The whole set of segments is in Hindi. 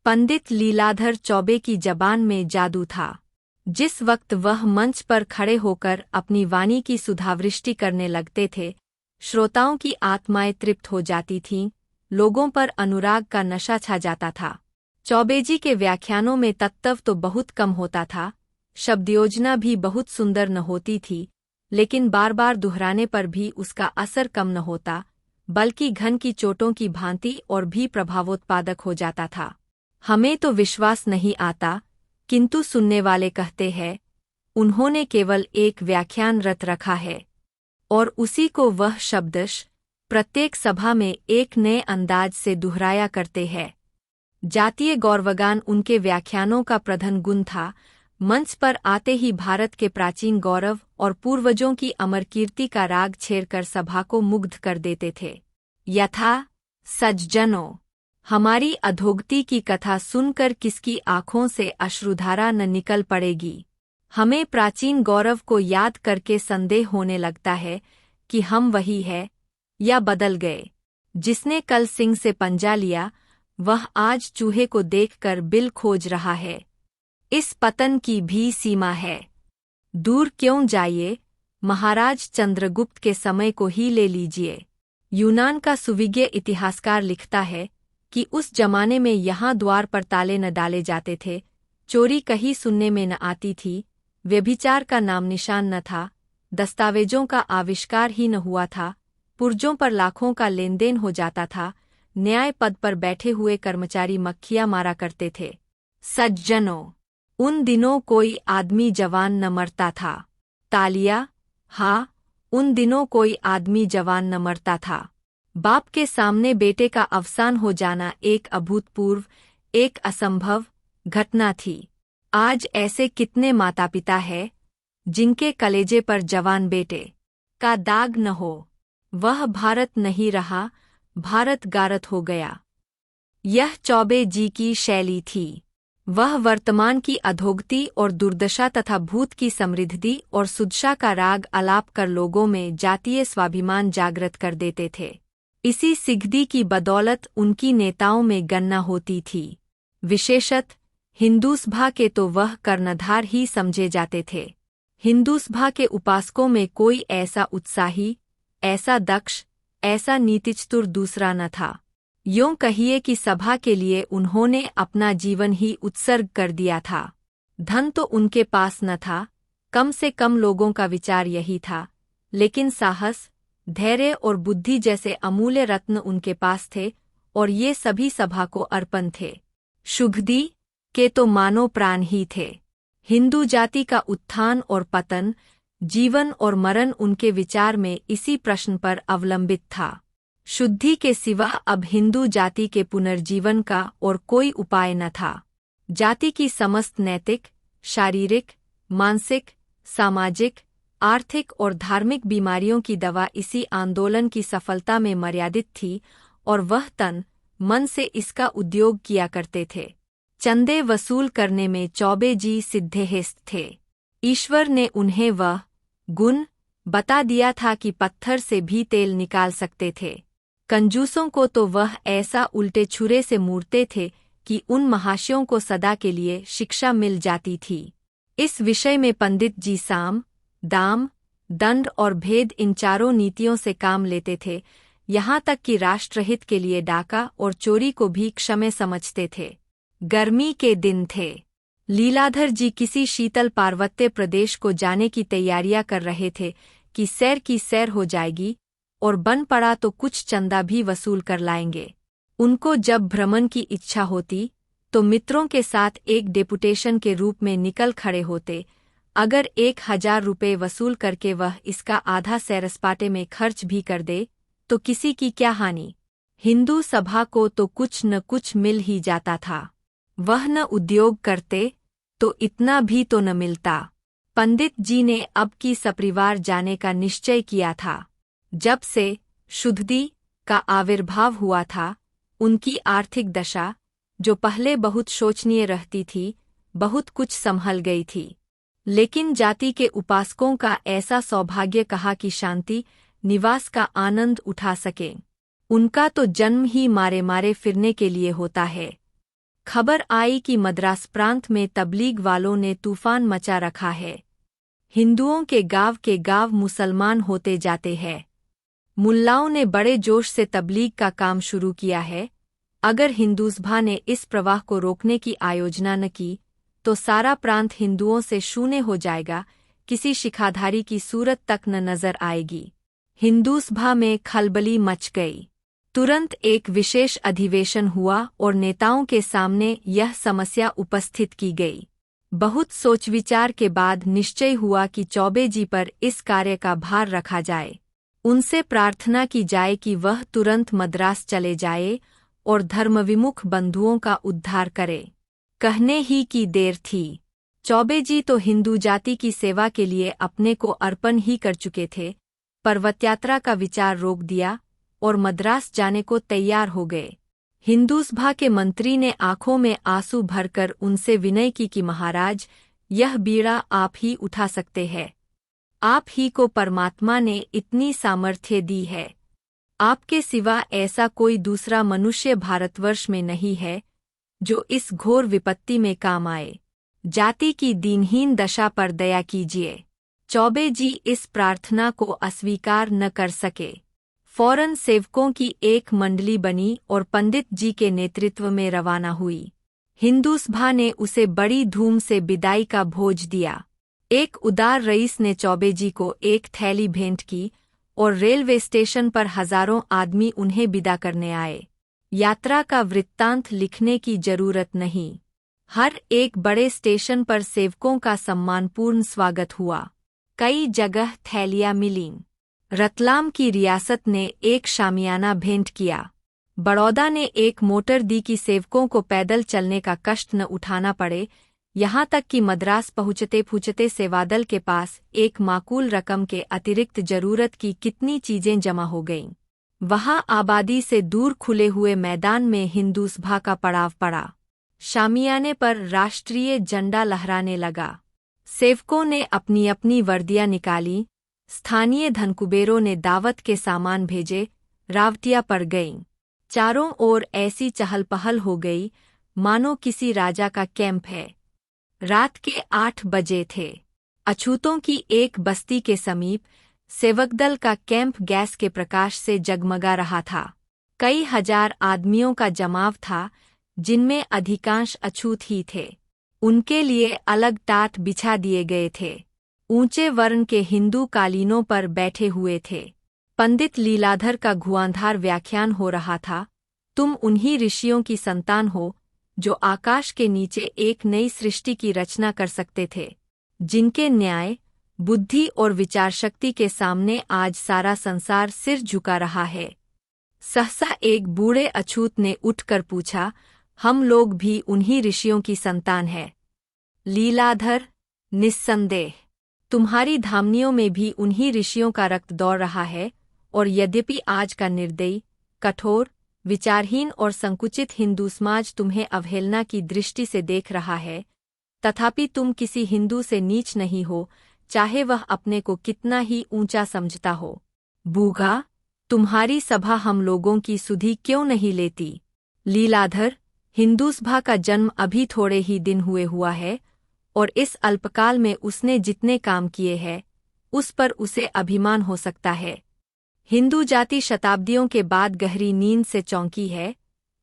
पंडित लीलाधर चौबे की जबान में जादू था। जिस वक्त वह मंच पर खड़े होकर अपनी वाणी की सुधावृष्टि करने लगते थे, श्रोताओं की आत्माएं तृप्त हो जाती थीं, लोगों पर अनुराग का नशा छा जाता था। चौबेजी के व्याख्यानों में तत्व तो बहुत कम होता था, शब्दयोजना भी बहुत सुंदर न होती थी, लेकिन बार बार दोहराने पर भी उसका असर कम न होता, बल्कि घन की चोटों की भांति और भी प्रभावोत्पादक हो जाता था। हमें तो विश्वास नहीं आता, किंतु सुनने वाले कहते हैं, उन्होंने केवल एक व्याख्यान रट रखा है और उसी को वह शब्दश प्रत्येक सभा में एक नए अंदाज से दोहराया करते हैं। जातीय गौरवगान उनके व्याख्यानों का प्रधान गुण था। मंच पर आते ही भारत के प्राचीन गौरव और पूर्वजों की अमर कीर्ति का राग छेड़कर सभा को मुग्ध कर देते थे। यथा सज्जनों, हमारी अधोगति की कथा सुनकर किसकी आंखों से अश्रुधारा न निकल पड़ेगी। हमें प्राचीन गौरव को याद करके संदेह होने लगता है कि हम वही है या बदल गए। जिसने कल सिंह से पंजा लिया, वह आज चूहे को देखकर बिल खोज रहा है। इस पतन की भी सीमा है। दूर क्यों जाइए, महाराज चंद्रगुप्त के समय को ही ले लीजिए। यूनान का सुविज्ञ इतिहासकार लिखता है कि उस जमाने में यहाँ द्वार पर ताले न डाले जाते थे, चोरी कहीं सुनने में न आती थी, व्यभिचार का नाम निशान न था, दस्तावेजों का आविष्कार ही न हुआ था, पुर्जों पर लाखों का लेनदेन हो जाता था, न्याय पद पर बैठे हुए कर्मचारी मक्खियाँ मारा करते थे। सज्जनों, उन दिनों कोई आदमी जवान न मरता था। तालिया, हाँ, उन दिनों कोई आदमी जवान न मरता था। बाप के सामने बेटे का अवसान हो जाना एक अभूतपूर्व, एक असंभव घटना थी। आज ऐसे कितने माता पिता हैं जिनके कलेजे पर जवान बेटे का दाग न हो। वह भारत नहीं रहा, भारत गारत हो गया। यह चौबे जी की शैली थी। वह वर्तमान की अधोगति और दुर्दशा तथा भूत की समृद्धि और सुदशा का राग आलाप कर लोगों में जातीय स्वाभिमान जागृत कर देते थे। इसी सिद्धि की बदौलत उनकी नेताओं में गणना होती थी। विशेषत हिंदू सभा के तो वह कर्णधार ही समझे जाते थे। हिंदू सभा के उपासकों में कोई ऐसा उत्साही, ऐसा दक्ष, ऐसा नीतिचतुर दूसरा न था। यूं कहिए कि सभा के लिए उन्होंने अपना जीवन ही उत्सर्ग कर दिया था। धन तो उनके पास न था, कम से कम लोगों का विचार यही था, लेकिन साहस, धैर्य और बुद्धि जैसे अमूल्य रत्न उनके पास थे, और ये सभी सभा को अर्पण थे। शुद्धि के तो मानो प्राण ही थे। हिंदू जाति का उत्थान और पतन, जीवन और मरण उनके विचार में इसी प्रश्न पर अवलंबित था। शुद्धि के सिवा अब हिंदू जाति के पुनर्जीवन का और कोई उपाय न था। जाति की समस्त नैतिक, शारीरिक, मानसिक, सामाजिक, आर्थिक और धार्मिक बीमारियों की दवा इसी आंदोलन की सफलता में मर्यादित थी, और वह तन मन से इसका उद्योग किया करते थे। चंदे वसूल करने में चौबे जी सिद्धेहस्त थे। ईश्वर ने उन्हें वह गुण बता दिया था कि पत्थर से भी तेल निकाल सकते थे। कंजूसों को तो वह ऐसा उल्टे छुरे से मूरते थे कि उन महाशयों को सदा के लिए शिक्षा मिल जाती थी। इस विषय में पंडित जी साम, दाम, दंड और भेद इन चारों नीतियों से काम लेते थे, यहाँ तक कि राष्ट्रहित के लिए डाका और चोरी को भी क्षम्य समझते थे। गर्मी के दिन थे। लीलाधर जी किसी शीतल पार्वत्य प्रदेश को जाने की तैयारियां कर रहे थे कि सैर की सैर हो जाएगी, और बन पड़ा तो कुछ चंदा भी वसूल कर लाएंगे। उनको जब भ्रमण की इच्छा होती तो मित्रों के साथ एक डेपुटेशन के रूप में निकल खड़े होते। अगर 1000 रुपये वसूल करके वह इसका आधा सैरसपाटे में खर्च भी कर दे तो किसी की क्या हानि। हिंदू सभा को तो कुछ न कुछ मिल ही जाता था। वह न उद्योग करते तो इतना भी तो न मिलता। पंडित जी ने अब की सपरिवार जाने का निश्चय किया था। जब से शुद्धि का आविर्भाव हुआ था, उनकी आर्थिक दशा, जो पहले बहुत शोचनीय रहती थी, बहुत कुछ संभल गई थी। लेकिन जाति के उपासकों का ऐसा सौभाग्य कहा कि शांति निवास का आनंद उठा सके। उनका तो जन्म ही मारे मारे फिरने के लिए होता है। खबर आई कि मद्रास प्रांत में तबलीग वालों ने तूफान मचा रखा है। हिंदुओं के गांव मुसलमान होते जाते हैं। मुल्लाओं ने बड़े जोश से तबलीग का काम शुरू किया है। अगर हिंदूसभा ने इस प्रवाह को रोकने की आयोजना न की तो सारा प्रांत हिंदुओं से शून्य हो जाएगा, किसी शिखाधारी की सूरत तक न नजर आएगी। हिंदूसभा में खलबली मच गई। तुरंत एक विशेष अधिवेशन हुआ और नेताओं के सामने यह समस्या उपस्थित की गई। बहुत सोच विचार के बाद निश्चय हुआ कि चौबे जी पर इस कार्य का भार रखा जाए। उनसे प्रार्थना की जाए कि वह तुरंत मद्रास चले जाए और धर्मविमुख बंधुओं का उद्धार करे। कहने ही की देर थी। चौबे जी तो हिंदू जाति की सेवा के लिए अपने को अर्पण ही कर चुके थे। पर्वतयात्रा का विचार रोक दिया और मद्रास जाने को तैयार हो गए। हिंदूसभा के मंत्री ने आंखों में आंसू भरकर उनसे विनय की कि महाराज, यह बीड़ा आप ही उठा सकते हैं। आप ही को परमात्मा ने इतनी सामर्थ्य दी है। आपके सिवा ऐसा कोई दूसरा मनुष्य भारतवर्ष में नहीं है जो इस घोर विपत्ति में काम आए। जाति की दीनहीन दशा पर दया कीजिए। चौबे जी इस प्रार्थना को अस्वीकार न कर सके। फौरन सेवकों की एक मंडली बनी और पंडित जी के नेतृत्व में रवाना हुई। हिंदूसभा ने उसे बड़ी धूम से विदाई का भोज दिया। एक उदार रईस ने चौबे जी को एक थैली भेंट की और रेलवे स्टेशन पर हजारों आदमी उन्हें विदा करने आए। यात्रा का वृत्तांत लिखने की जरूरत नहीं। हर एक बड़े स्टेशन पर सेवकों का सम्मानपूर्ण स्वागत हुआ। कई जगह थैलियां मिलीं। रतलाम की रियासत ने एक शामियाना भेंट किया। बड़ौदा ने एक मोटर दी कि सेवकों को पैदल चलने का कष्ट न उठाना पड़े। यहाँ तक कि मद्रास पहुँचते सेवादल के पास एक माकूल रकम के अतिरिक्त जरूरत की कितनी चीजें जमा हो गईं। वहाँ आबादी से दूर खुले हुए मैदान में हिंदूसभा का पड़ाव पड़ा। शामियाने पर राष्ट्रीय झंडा लहराने लगा। सेवकों ने अपनी अपनी वर्दियां निकाली। स्थानीय धनकुबेरों ने दावत के सामान भेजे। रावटियां पड़ गईं। चारों ओर ऐसी चहल पहल हो गई मानो किसी राजा का कैंप है। रात के 8 बजे थे। अछूतों की एक बस्ती के समीप सेवकदल का कैंप गैस के प्रकाश से जगमगा रहा था। कई हजार आदमियों का जमाव था, जिनमें अधिकांश अछूत ही थे। उनके लिए अलग टाट बिछा दिए गए थे। ऊंचे वर्ण के हिंदू कालीनों पर बैठे हुए थे। पंडित लीलाधर का घुआंधार व्याख्यान हो रहा था। तुम उन्हीं ऋषियों की संतान हो जो आकाश के नीचे एक नई सृष्टि की रचना कर सकते थे, जिनके न्याय, बुद्धि और विचार शक्ति के सामने आज सारा संसार सिर झुका रहा है। सहसा एक बूढ़े अछूत ने उठकर पूछा, हम लोग भी उन्हीं ऋषियों की संतान हैं? लीलाधर, निस्संदेह। तुम्हारी धामनियों में भी उन्हीं ऋषियों का रक्त दौड़ रहा है, और यद्यपि आज का निर्दयी, कठोर, विचारहीन और संकुचित हिंदू समाज तुम्हें अवहेलना की दृष्टि से देख रहा है, तथापि तुम किसी हिंदू से नीच नहीं हो, चाहे वह अपने को कितना ही ऊंचा समझता हो। बूढ़ा, तुम्हारी सभा हम लोगों की सुधि क्यों नहीं लेती? लीलाधर, हिंदूसभा का जन्म अभी थोड़े ही दिन हुआ है, और इस अल्पकाल में उसने जितने काम किए हैं, उस पर उसे अभिमान हो सकता है। हिंदू जाति शताब्दियों के बाद गहरी नींद से चौंकी है,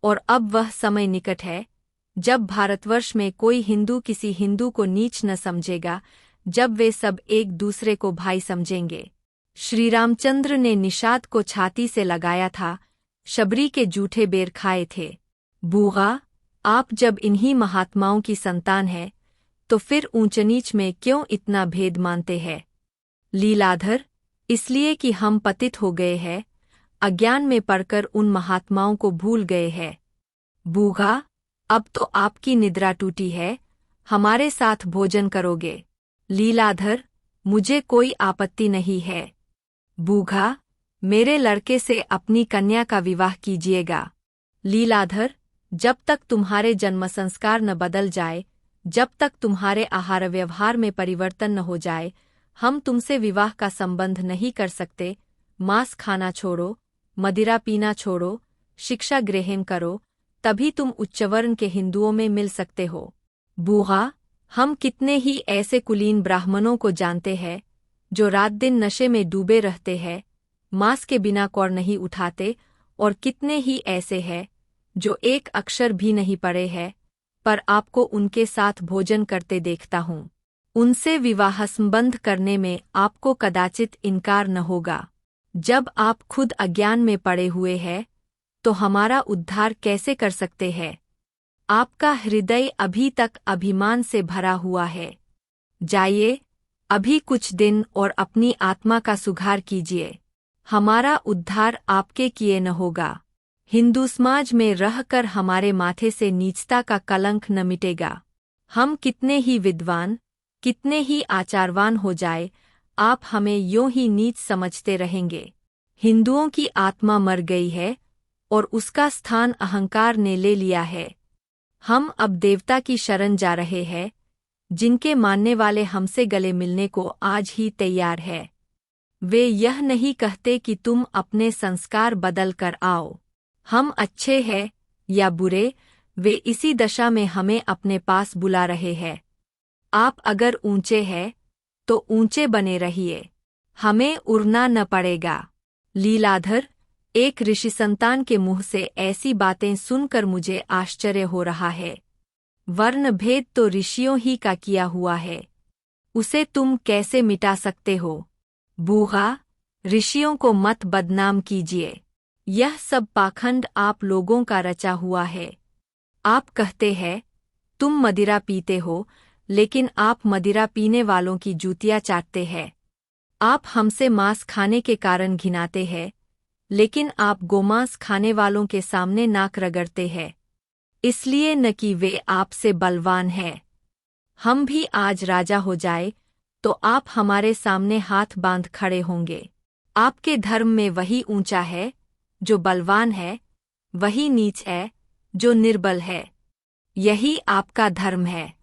और अब वह समय निकट है जब भारतवर्ष में कोई हिंदू किसी हिंदू को नीच न समझेगा, जब वे सब एक दूसरे को भाई समझेंगे। श्री रामचंद्र ने निषाद को छाती से लगाया था, शबरी के जूठे बेर खाए थे। बूढ़ा, आप जब इन्हीं महात्माओं की संतान है, तो फिर ऊंच नीच में क्यों इतना भेद मानते हैं? लीलाधर, इसलिए कि हम पतित हो गए हैं, अज्ञान में पड़कर उन महात्माओं को भूल गए हैं। बूढ़ा, अब तो आपकी निद्रा टूटी है, हमारे साथ भोजन करोगे? लीलाधर, मुझे कोई आपत्ति नहीं है। बूढ़ा, मेरे लड़के से अपनी कन्या का विवाह कीजिएगा। लीलाधर, जब तक तुम्हारे जन्म संस्कार न बदल जाए, जब तक तुम्हारे आहार व्यवहार में परिवर्तन न हो जाए, हम तुमसे विवाह का संबंध नहीं कर सकते। मांस खाना छोड़ो, मदिरा पीना छोड़ो, शिक्षा ग्रहण करो, तभी तुम उच्चवर्ण के हिंदुओं में मिल सकते हो। बूढ़ा, हम कितने ही ऐसे कुलीन ब्राह्मणों को जानते हैं जो रात दिन नशे में डूबे रहते हैं, मांस के बिना कौर नहीं उठाते, और कितने ही ऐसे हैं जो एक अक्षर भी नहीं पढ़े हैं, पर आपको उनके साथ भोजन करते देखता हूँ। उनसे विवाह संबंध करने में आपको कदाचित इनकार न होगा। जब आप खुद अज्ञान में पड़े हुए हैं तो हमारा उद्धार कैसे कर सकते हैं? आपका हृदय अभी तक अभिमान से भरा हुआ है। जाइए, अभी कुछ दिन और अपनी आत्मा का सुधार कीजिए। हमारा उद्धार आपके किए न होगा। हिंदू समाज में रहकर हमारे माथे से नीचता का कलंक न मिटेगा। हम कितने ही विद्वान, कितने ही आचारवान हो जाए, आप हमें यूं ही नीच समझते रहेंगे। हिंदुओं की आत्मा मर गई है और उसका स्थान अहंकार ने ले लिया है। हम अब देवता की शरण जा रहे हैं, जिनके मानने वाले हमसे गले मिलने को आज ही तैयार है। वे यह नहीं कहते कि तुम अपने संस्कार बदल कर आओ। हम अच्छे हैं या बुरे, वे इसी दशा में हमें अपने पास बुला रहे हैं। आप अगर ऊंचे हैं तो ऊंचे बने रहिए, हमें उड़ना न पड़ेगा। लीलाधर, एक ऋषि संतान के मुंह से ऐसी बातें सुनकर मुझे आश्चर्य हो रहा है। वर्ण भेद तो ऋषियों ही का किया हुआ है, उसे तुम कैसे मिटा सकते हो? बूढ़ा, ऋषियों को मत बदनाम कीजिए। यह सब पाखंड आप लोगों का रचा हुआ है। आप कहते हैं तुम मदिरा पीते हो, लेकिन आप मदिरा पीने वालों की जूतियां चाटते हैं। आप हमसे मांस खाने के कारण घिनाते हैं, लेकिन आप गोमांस खाने वालों के सामने नाक रगड़ते हैं, इसलिए न कि वे आपसे बलवान हैं। हम भी आज राजा हो जाए तो आप हमारे सामने हाथ बांध खड़े होंगे। आपके धर्म में वही ऊंचा है जो बलवान है, वही नीच है जो निर्बल है। यही आपका धर्म है।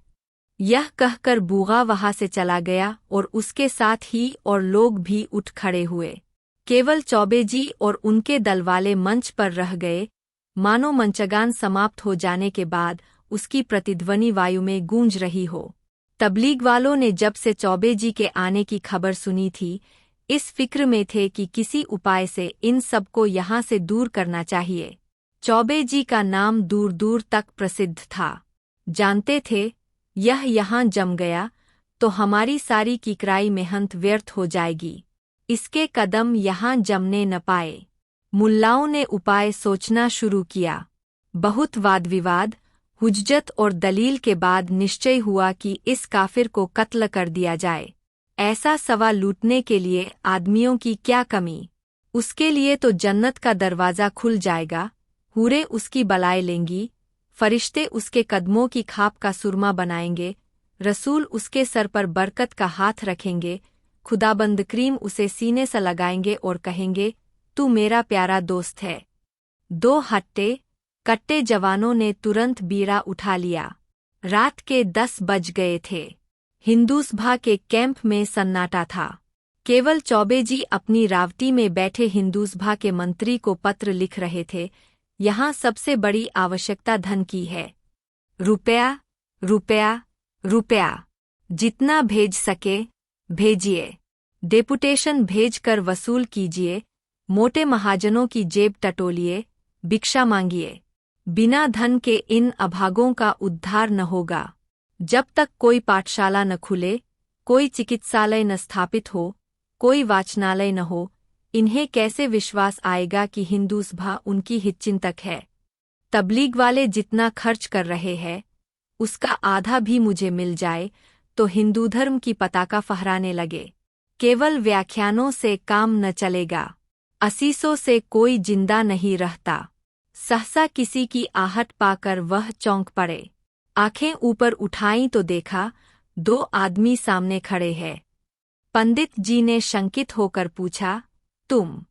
यह कहकर बूढ़ा वहां से चला गया और उसके साथ ही और लोग भी उठ खड़े हुए। केवल चौबे जी और उनके दल वाले मंच पर रह गए, मानो मंचगान समाप्त हो जाने के बाद उसकी प्रतिध्वनि वायु में गूंज रही हो। तबलीग वालों ने जब से चौबे जी के आने की खबर सुनी थी, इस फिक्र में थे कि किसी उपाय से इन सबको यहाँ से दूर करना चाहिए। चौबे जी का नाम दूर दूर तक प्रसिद्ध था। जानते थे यह यहाँ जम गया तो हमारी सारी किकराई मेहनत व्यर्थ हो जाएगी। इसके कदम यहाँ जमने न पाए। मुल्लाओं ने उपाय सोचना शुरू किया। बहुत वाद विवाद, हुज्जत और दलील के बाद निश्चय हुआ कि इस काफिर को कत्ल कर दिया जाए। ऐसा सवा लूटने के लिए आदमियों की क्या कमी? उसके लिए तो जन्नत का दरवाज़ा खुल जाएगा, हूरें उसकी बलाएं लेंगी, फरिश्ते उसके कदमों की खाप का सुरमा बनाएंगे, रसूल उसके सर पर बरकत का हाथ रखेंगे, खुदाबंद करीम उसे सीने से लगाएंगे और कहेंगे, तू मेरा प्यारा दोस्त है। 2 हट्टे कट्टे जवानों ने तुरंत बीड़ा उठा लिया। रात के 10 बज गए थे। हिंदूसभा के कैंप में सन्नाटा था। केवल चौबे जी अपनी रावटी में बैठे हिंदूसभा के मंत्री को पत्र लिख रहे थे। यहाँ सबसे बड़ी आवश्यकता धन की है। रुपया, रुपया, रुपया, जितना भेज सके भेजिए। डेपुटेशन भेजकर वसूल कीजिए। मोटे महाजनों की जेब टटोलिए, भिक्षा मांगिए। बिना धन के इन अभागों का उद्धार न होगा। जब तक कोई पाठशाला न खुले, कोई चिकित्सालय न स्थापित हो, कोई वाचनालय न हो, इन्हें कैसे विश्वास आएगा कि हिंदूसभा उनकी हितचिंतक है? तबलीग वाले जितना खर्च कर रहे हैं, उसका आधा भी मुझे मिल जाए तो हिंदू धर्म की पताका फहराने लगे। केवल व्याख्यानों से काम न चलेगा। असीसों से कोई जिंदा नहीं रहता। सहसा किसी की आहट पाकर वह चौंक पड़े। आंखें ऊपर उठाईं तो देखा 2 आदमी सामने खड़े हैं। पंडित जी ने शंकित होकर पूछा, तुम